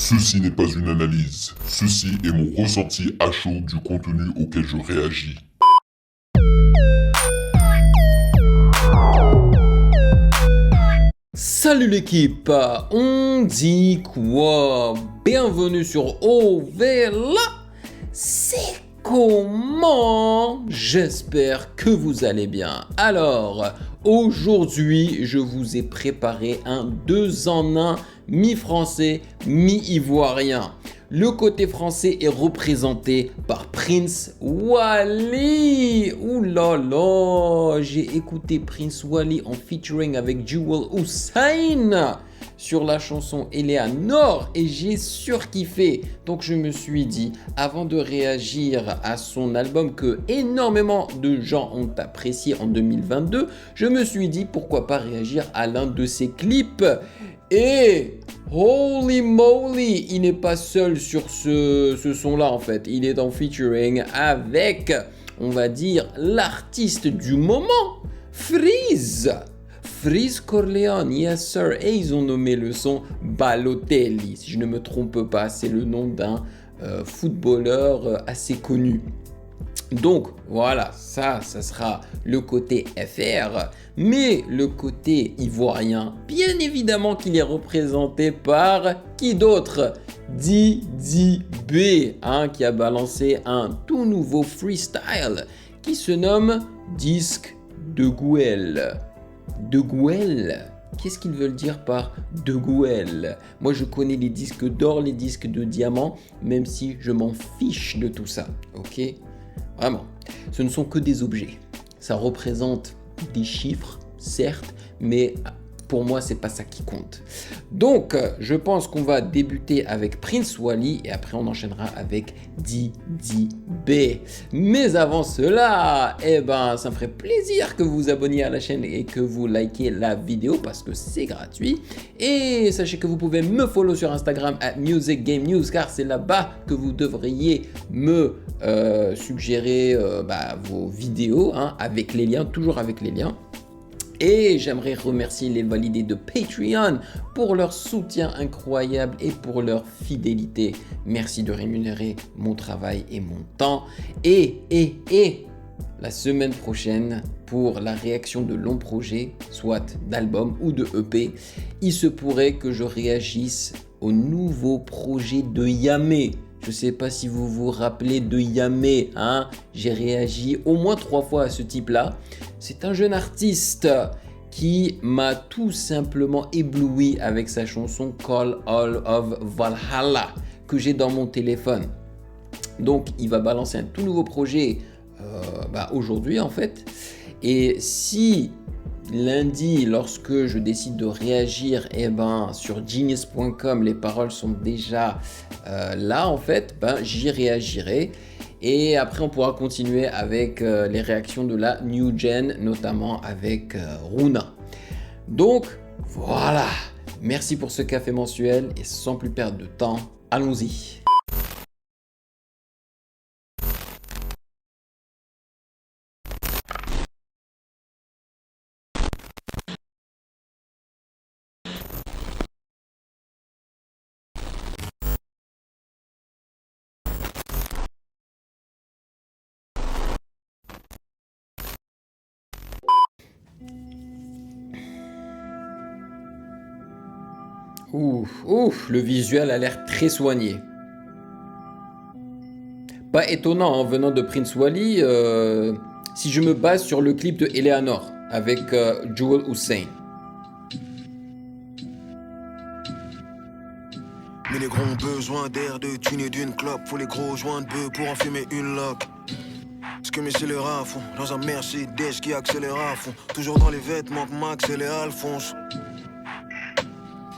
Ceci n'est pas une analyse. Ceci est mon ressenti à chaud du contenu auquel je réagis. Salut l'équipe, on dit quoi? Bienvenue sur Ovela. C'est comment? J'espère que vous allez bien. Alors, aujourd'hui, je vous ai préparé un 2 en 1 mi-français, mi-ivoirien. Le côté français est représenté par Prince Wally. Ouh là là, j'ai écouté Prince Wally en featuring avec Jewel Hussein sur la chanson Eleanor et j'ai surkiffé. Donc je me suis dit, avant de réagir à son album que énormément de gens ont apprécié en 2022, je me suis dit pourquoi pas réagir à l'un de ses clips. Et holy moly, il n'est pas seul sur ce son-là en fait. Il est en featuring avec, on va dire, l'artiste du moment, Freeze. Freeze Corleone, yes sir. Et ils ont nommé le son Balotelli. Si je ne me trompe pas, c'est le nom d'un footballeur assez connu. Donc voilà, ça sera le côté FR, mais le côté ivoirien, bien évidemment qu'il est représenté par qui d'autre? Didi B, qui a balancé un tout nouveau freestyle qui se nomme Disque de Gouel. De Gouel? Qu'est-ce qu'ils veulent dire par de Gouel? Moi je connais les disques d'or, les disques de diamant, même si je m'en fiche de tout ça, ok? Vraiment, ce ne sont que des objets. Ça représente des chiffres, certes, mais pour moi, c'est pas ça qui compte. Donc, je pense qu'on va débuter avec Prince Wally et après on enchaînera avec Didi B. Mais avant cela, ça me ferait plaisir que vous vous abonniez à la chaîne et que vous likez la vidéo parce que c'est gratuit. Et sachez que vous pouvez me follow sur Instagram @musicgamenews car c'est là-bas que vous devriez me suggérer vos vidéos avec les liens, toujours avec les liens. Et j'aimerais remercier les validés de Patreon pour leur soutien incroyable et pour leur fidélité. Merci de rémunérer mon travail et mon temps. Et la semaine prochaine, pour la réaction de longs projets, soit d'album ou de EP, il se pourrait que je réagisse au nouveau projet de Yamé. Je ne sais pas si vous vous rappelez de Yamé, j'ai réagi au moins 3 fois à ce type-là. C'est un jeune artiste qui m'a tout simplement ébloui avec sa chanson Call All of Valhalla que j'ai dans mon téléphone. Donc il va balancer un tout nouveau projet aujourd'hui en fait. Et si lundi, lorsque je décide de réagir, sur genius.com, les paroles sont déjà là en fait, j'y réagirai. Et après, on pourra continuer avec les réactions de la New Gen, notamment avec Runa. Donc, voilà. Merci pour ce café mensuel et sans plus perdre de temps, allons-y. Le visuel a l'air très soigné. Pas étonnant venant de Prince Wally, si je me base sur le clip de Eleanor avec Jewel Hussein. Mais les gros ont besoin d'air, de thunes et d'une clope. Faut les gros joints de bœuf pour en fumer une loque. Ce que mes scélérats à fond, dans un Mercedes qui accélère à fond. Toujours dans les vêtements que Max et les Alphonse.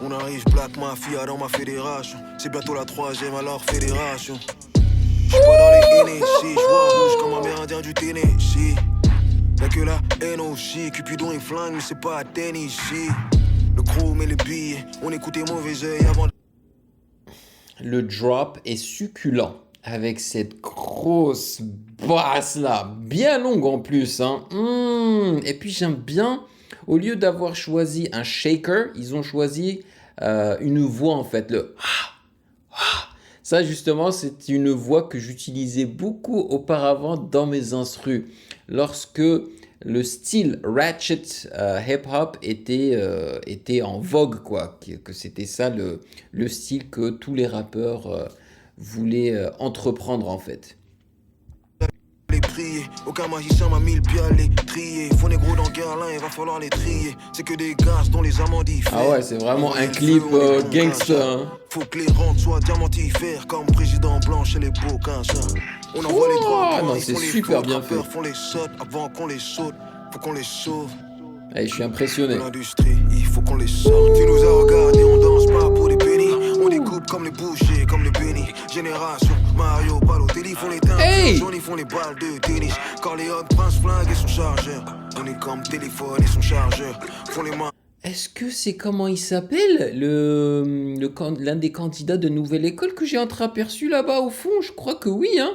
On arrive Black Mafia dans ma fédération. C'est bientôt la 3e alors fédération. J'suis pas dans les NSC, j'vois rouge comme un mérindien du Tennessee. Y'a que la haine aussi, Cupidon et flingue, mais c'est pas à Tennessee. Le chrome et les billets, on écoutait mauvais oeil avant. Le drop est succulent avec cette grosse basse là, bien longue en plus. Et puis j'aime bien, au lieu d'avoir choisi un shaker, ils ont choisi une voix en fait, le Ça, justement, c'est une voix que j'utilisais beaucoup auparavant dans mes instrus. Lorsque le style ratchet hip-hop était en vogue, quoi. Que c'était ça le style que tous les rappeurs voulaient entreprendre, en fait. Les prier, aucun magicien m'a mis le pied à les trier. Font des gros dans Guerlain, il va falloir les trier. C'est que des gaz dont les amants diffèrent. Ah ouais, c'est vraiment un clip gangster. Hein. Faut que les rentes soient diamantifères, comme président blanc chez les beaux quinzins. On envoie les droits, non, c'est super bien fait. Font les sautes avant qu'on les saute, faut qu'on les sauve. Allez, je suis impressionné. L'industrie, il faut qu'on les sorte. Tu nous as regardé, on danse pas pour des pennies. On découpe comme les bouchers, comme les bénis. Génération, Mario, Balotelli font les teintes, jaunes, ils font les balles de tennis. Corleone, Prince Flingue et son chargeur. On est comme téléphone et son chargeur. Font les mains. Est-ce que c'est comment il s'appelle l'un des candidats de Nouvelle École que j'ai entreaperçu là-bas au fond? Je crois que oui, hein.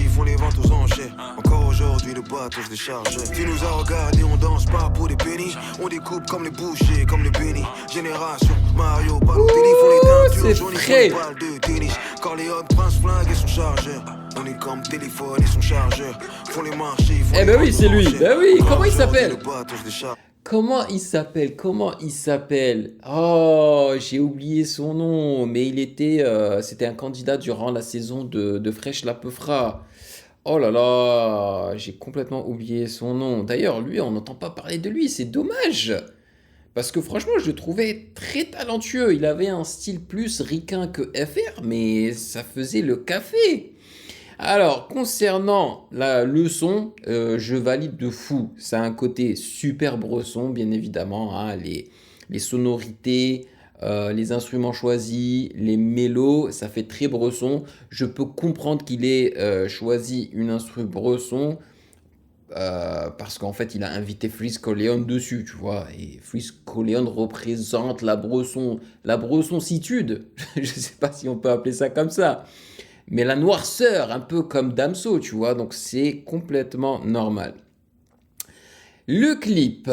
Ils font les ventes aux enchères. Encore aujourd'hui, le bateau se décharge. Tu nous as regardé, on danse pas pour des pennies. On découpe comme les bouchers, comme les bénis. Génération, Mario, Balotelli font les teintures jaunes, ils font les balles de tennis. Corleone, Prince Flingue et son chargeur. On est comme téléphone et son chargeur. Font les marchés, font les ben oui, c'est lui. Ben oui, comment il s'appelle? Le bateau se décharge. Comment il s'appelle? Oh, j'ai oublié son nom, mais c'était un candidat durant la saison de Fresh la Peufra. Oh là là, j'ai complètement oublié son nom. D'ailleurs, lui, on n'entend pas parler de lui, c'est dommage. Parce que franchement, je le trouvais très talentueux. Il avait un style plus ricain que FR, mais ça faisait le café. Alors, concernant le son, je valide de fou. Ça a un côté super bresson, bien évidemment. Hein, les sonorités, les instruments choisis, les mélos, ça fait très bresson. Je peux comprendre qu'il ait choisi une instru bresson parce qu'en fait, il a invité Freeze Corleone dessus, tu vois. Et Freeze Corleone représente la bressoncitude. Je sais pas si on peut appeler ça comme ça. Mais la noirceur, un peu comme Damso, tu vois, donc c'est complètement normal. Le clip,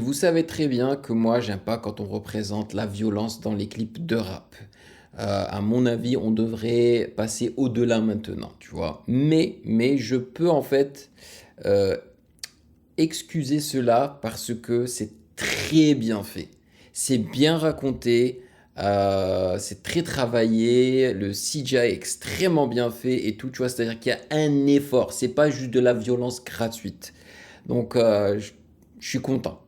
vous savez très bien que moi, j'aime pas quand on représente la violence dans les clips de rap. À mon avis, on devrait passer au-delà maintenant, tu vois. Mais je peux en fait excuser cela parce que c'est très bien fait. C'est bien raconté. C'est très travaillé, le CGI est extrêmement bien fait et tout, tu vois, c'est-à-dire qu'il y a un effort, c'est pas juste de la violence gratuite. Donc, je suis content.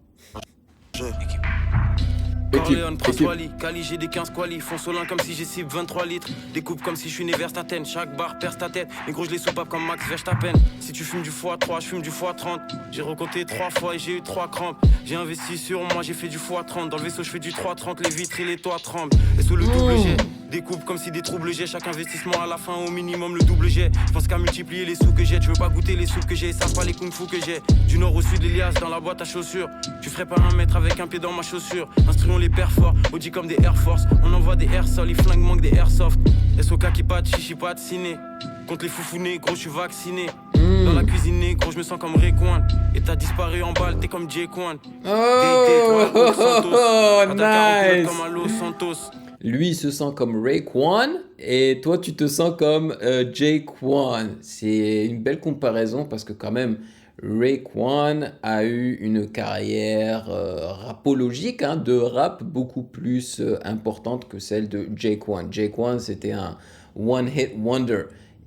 Corleone, Prince Wally, Cali, j'ai des 15 quali. Font Solin comme si j'ai cible 23 litres. Découpe comme si je suis né vers ta tête. Chaque barre perce ta tête. Mais gros, je les soupape comme Max Verstappen. Si tu fumes du x3, je fume du x30. J'ai recompté 3 fois et j'ai eu 3 crampes. J'ai investi sur moi, j'ai fait du x30. Dans le vaisseau, je fais du 330. Les vitres et les toits tremblent. Et sous le double jet, découpe comme si des troubles j'ai. Chaque investissement à la fin, au minimum, le double jet. Je pense qu'à multiplier les sous que j'ai. Tu veux pas goûter les soupes que j'ai. Ça pas les kung-fu que j'ai. Du nord au sud, l'Elias dans la boîte à chaussures. Tu ferais pas 1 mètre avec un pied dans ma chaussure. Instruons les pères forts, Audi comme des Air Force. On envoie des air sol, les flingues manquent des airsoft. SOK qui pat, chichi pat, ciné. Contre les foufounes, gros, je suis vacciné. Dans la cuisine, gros, je me sens comme Rayquan. Et t'as disparu en balle, t'es comme J-Quan. Oh, nice. Comme à Los Santos. Lui, il se sent comme Rayquan et toi, tu te sens comme J-Quan. C'est une belle comparaison parce que quand même, Rayquan a eu une carrière rapologique de rap beaucoup plus importante que celle de J-Quan. J-Quan, c'était un one-hit wonder.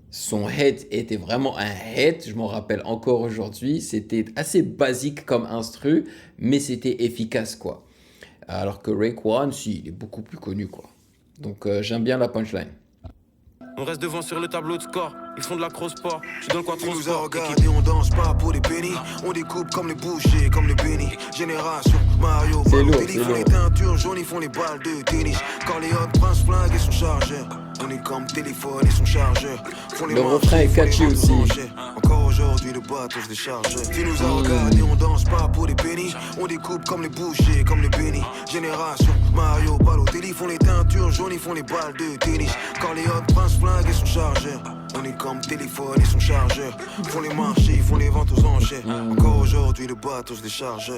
Son hit était vraiment un hit, je m'en rappelle encore aujourd'hui. C'était assez basique comme instru, mais c'était efficace, quoi. Alors que Rayquan, si, il est beaucoup plus connu, quoi. Donc j'aime bien la punchline. On reste devant sur le tableau de score. Ils font de la cross-sport. Tu donnes quoi Tu trop nous as sport? regardé, on danse pas pour des pennies. On découpe comme les bouchers, comme les bénis. Génération, Mario, C'est lourd, Balotelli c'est font les lourd. teintures jaunes, ils font les balles de tennis. Corleone, Prince Flingue et son chargeur. On est comme téléphone et son chargeur. Font les Le marchés, refrain est font les catchy ventes aux aussi. enchères. Encore aujourd'hui, le bateau se décharge. Tu nous as regardé, on danse pas pour des pennies. On découpe comme les bouchers, comme les bénis. Génération, Mario, Balotelli font les teintures jaunes, ils font les balles de tennis. Corleone, Prince Flingue et son chargeur. On est comme téléphone et son chargeur. Font les marchés, ils font les ventes aux enchères. Encore aujourd'hui, le bateau se décharge.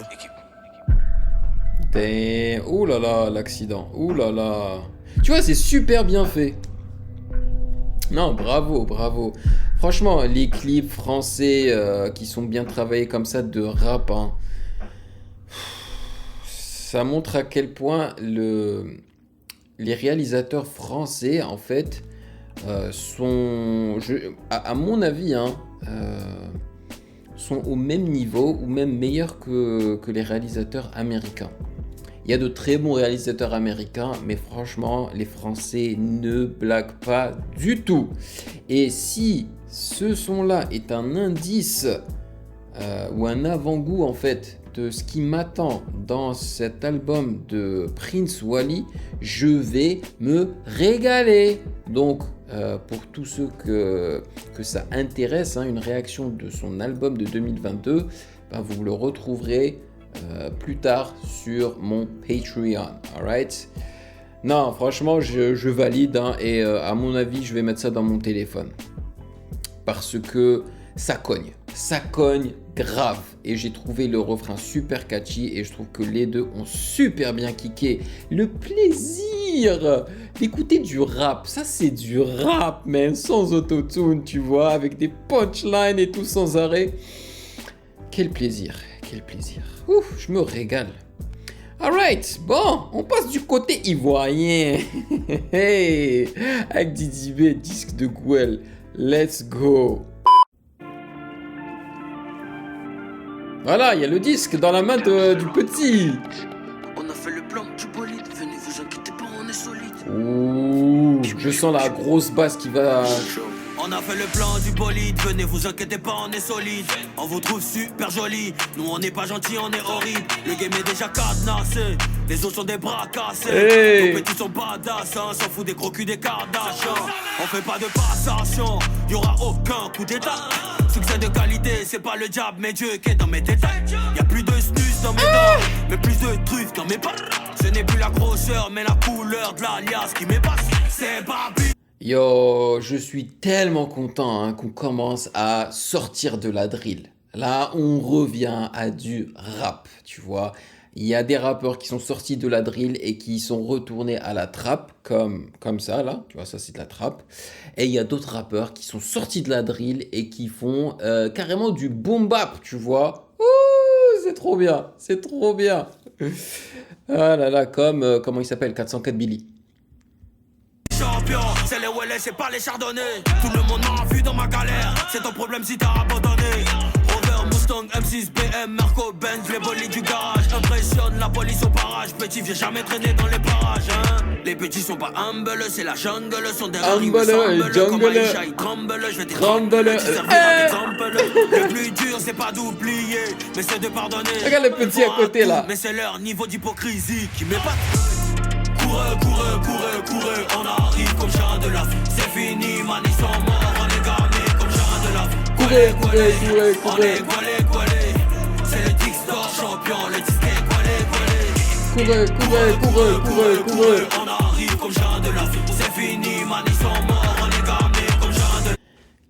Ouh là là, l'accident. Ouh là là. Tu vois, c'est super bien fait. Non, bravo, bravo. Franchement, les clips français qui sont bien travaillés comme ça de rap, hein, ça montre à quel point les réalisateurs français, en fait, sont, à mon avis, hein, sont au même niveau ou même meilleurs que les réalisateurs américains. Il y a de très bons réalisateurs américains, mais franchement, les Français ne blaguent pas du tout. Et si ce son-là est un indice ou un avant-goût en fait de ce qui m'attend dans cet album de Prince Wally, je vais me régaler. Donc, pour tous ceux que ça intéresse, hein, une réaction de son album de 2022, ben, vous le retrouverez plus tard sur mon Patreon, alright? Non, franchement, je valide, hein, et à mon avis, je vais mettre ça dans mon téléphone. Parce que ça cogne grave. Et j'ai trouvé le refrain super catchy et je trouve que les deux ont super bien kické. Le plaisir d'écouter du rap, ça c'est du rap, man, sans autotune, tu vois, avec des punchlines et tout sans arrêt. Quel plaisir, quel plaisir. Ouf, je me régale. Alright, bon, on passe du côté ivoirien. Hey, avec Didi B, disque de Gouel. Let's go. Voilà, il y a le disque dans la main du petit. On a fait le plan du bolide, venez vous inquiétez pas, on est solide. Ouh, je sens la grosse basse qui va... On a fait le plan du bolide, venez vous inquiétez pas, on est solide. On vous trouve super joli, nous on n'est pas gentils, on est horrible. Le game est déjà cadenassé, les autres sont des bras cassés. Hey. Nos petits sont badass, hein, s'en fout des gros culs des Kardashians. On fait pas de passation, y'aura aucun coup d'état. Succès de qualité, c'est pas le diable, mais Dieu qui est dans mes détails. Y'a plus de snus dans mes dents, mais plus de trucs dans mes pattes. Ce n'est plus la grosseur, mais la couleur de l'alias qui m'épasse. C'est Barbie. Yo, je suis tellement content, hein, qu'on commence à sortir de la drill. Là, on revient à du rap, tu vois. Il y a des rappeurs qui sont sortis de la drill et qui sont retournés à la trap, comme ça, là. Tu vois, ça, c'est de la trap. Et il y a d'autres rappeurs qui sont sortis de la drill et qui font carrément du boom bap, tu vois. Ouh, c'est trop bien, c'est trop bien. Ah là là, comme, comment il s'appelle, 404 Billy. Champion, c'est les Wellets, c'est pas les Chardonnays. Tout le monde m'a vu dans ma galère, c'est ton problème si t'as abandonné. Rover, Mustang, M6, BM, Merco, Benz, les bolides du garage. Impressionne la police au barrage, petit viens jamais traîner dans les parages, hein. Les petits sont pas humble, c'est la jungle, sont des rimes semblent. Comme Aïcha, ils tremblent, je vais te trembler, tu serviras d'exemple. Le plus dur, c'est pas d'oublier, mais c'est de pardonner. Regarde le petit à côté, là. Mais c'est leur niveau d'hypocrisie qui m'épate. Courez, on arrive comme chien de la vie. C'est fini, man, ils sont morts, on est gamés comme chien de la vie. Courez, on est voilé. C'est le Dixtor champion, le disque est courez. On arrive comme chien de la vie. C'est fini, man, ils sont morts, on est gamés comme chien de la vie.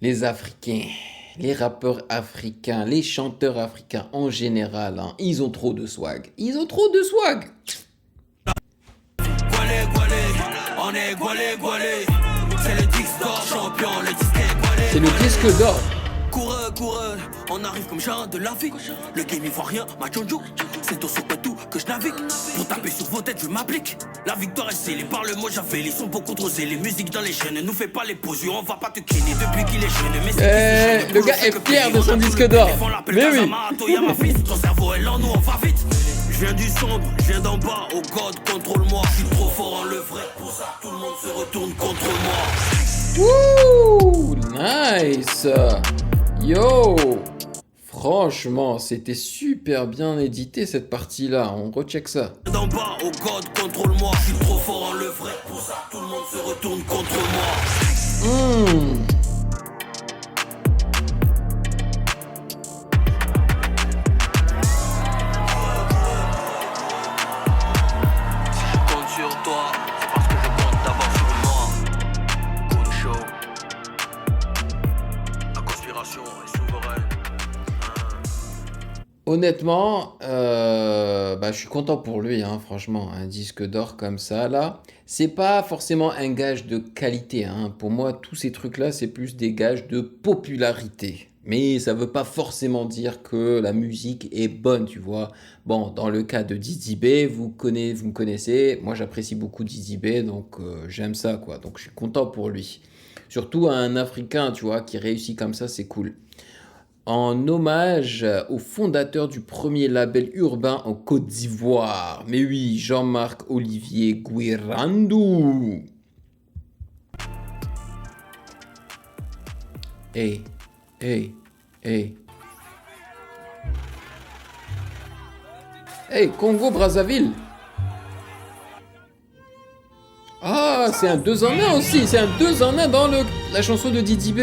Les Africains, les rappeurs africains, les chanteurs africains en général, hein, ils ont trop de swag. On est voilé. C'est le Dixtor champion, le disque est voilé. C'est le disque d'or. Coureux, on arrive comme gens de la vie. Le game ivoirien, ma tchonjou. C'est au tout que je navigue. Pour taper sur vos têtes, je m'applique. La victoire est scellée par le mot j'avais. Les sons beaucoup trop zélés. Musique dans les chaînes, ne nous fais pas les pauses. On va pas te kenner depuis qu'il est jeune. Mais c'est le gars est fier de son disque d'or. Mais oui. Y'a ma fille, ton cerveau est lent, nous on va vite. Je viens du sombre, je viens d'en bas, oh God, contrôle-moi. Je suis trop fort en le vrai, pour ça tout le monde se retourne contre moi. Wouh, nice. Yo, franchement, c'était super bien édité cette partie-là. On recheck ça. D'en bas, oh God, contrôle-moi. Je suis trop fort en le vrai, pour ça tout le monde se retourne contre moi. Honnêtement, je suis content pour lui, hein, franchement, un disque d'or comme ça, là, c'est pas forcément un gage de qualité, hein. Pour moi, tous ces trucs-là, c'est plus des gages de popularité. Mais ça veut pas forcément dire que la musique est bonne, tu vois. Bon, dans le cas de Didi B, vous me connaissez, moi j'apprécie beaucoup Didi B, donc j'aime ça, quoi. Donc je suis content pour lui. Surtout un Africain, tu vois, qui réussit comme ça, c'est cool. En hommage au fondateur du premier label urbain en Côte d'Ivoire. Mais oui, Jean-Marc Olivier Guirandou. Hey, hey, hey. Hey, Congo-Brazzaville. Ah, c'est un 2 en 1 aussi. C'est un 2 en 1 dans la chanson de Didi B.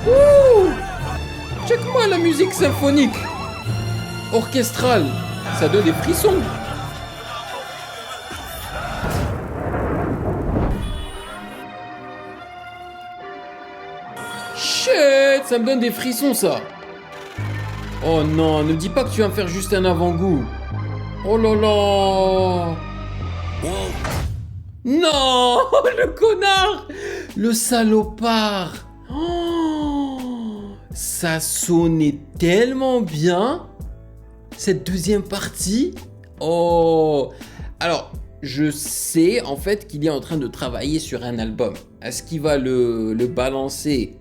Ouh! Check-moi la musique symphonique, orchestrale, ça donne des frissons. Shit, ça me donne des frissons ça. Oh non, ne me dis pas que tu vas me faire juste un avant-goût. Oh là là. Non, le connard, le salopard. Oh, ça sonnait tellement bien, cette deuxième partie. Oh, alors, je sais en fait qu'il est en train de travailler sur un album. Est-ce qu'il va le balancer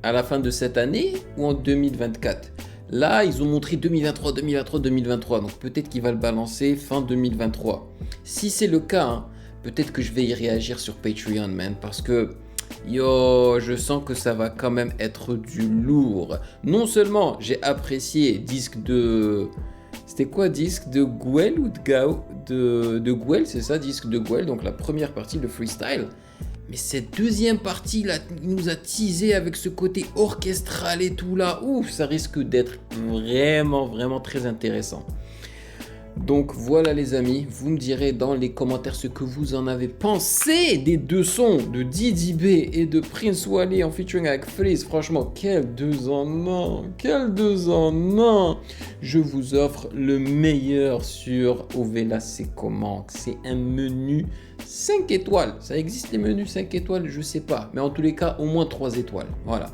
à la fin de cette année ou en 2024? Là, ils ont montré 2023, 2023, 2023. Donc peut-être qu'il va le balancer fin 2023. Si c'est le cas, hein, peut-être que je vais y réagir sur Patreon, man. Parce que, yo, je sens que ça va quand même être du lourd. Non seulement j'ai apprécié disque de... C'était quoi, disque de Gwel ou de Gao? De Gwel, c'est ça, disque de Gwel. Donc la première partie, le freestyle. Mais cette deuxième partie là, il nous a teasé avec ce côté orchestral et tout là. Ouf, ça risque d'être vraiment, vraiment très intéressant. Donc voilà les amis, vous me direz dans les commentaires ce que vous en avez pensé des deux sons de Didi B et de Prince Wally en featuring avec Freeze. Franchement, quel 2 en 1, quel 2 en 1. Je vous offre le meilleur sur Ovela C'est Comment. C'est un menu 5 étoiles. Ça existe les menus 5 étoiles, je sais pas. Mais en tous les cas, au moins 3 étoiles. Voilà.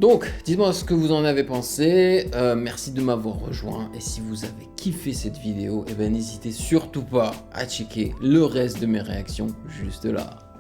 Donc, dites-moi ce que vous en avez pensé, merci de m'avoir rejoint, et si vous avez kiffé cette vidéo, eh ben, n'hésitez surtout pas à checker le reste de mes réactions juste là.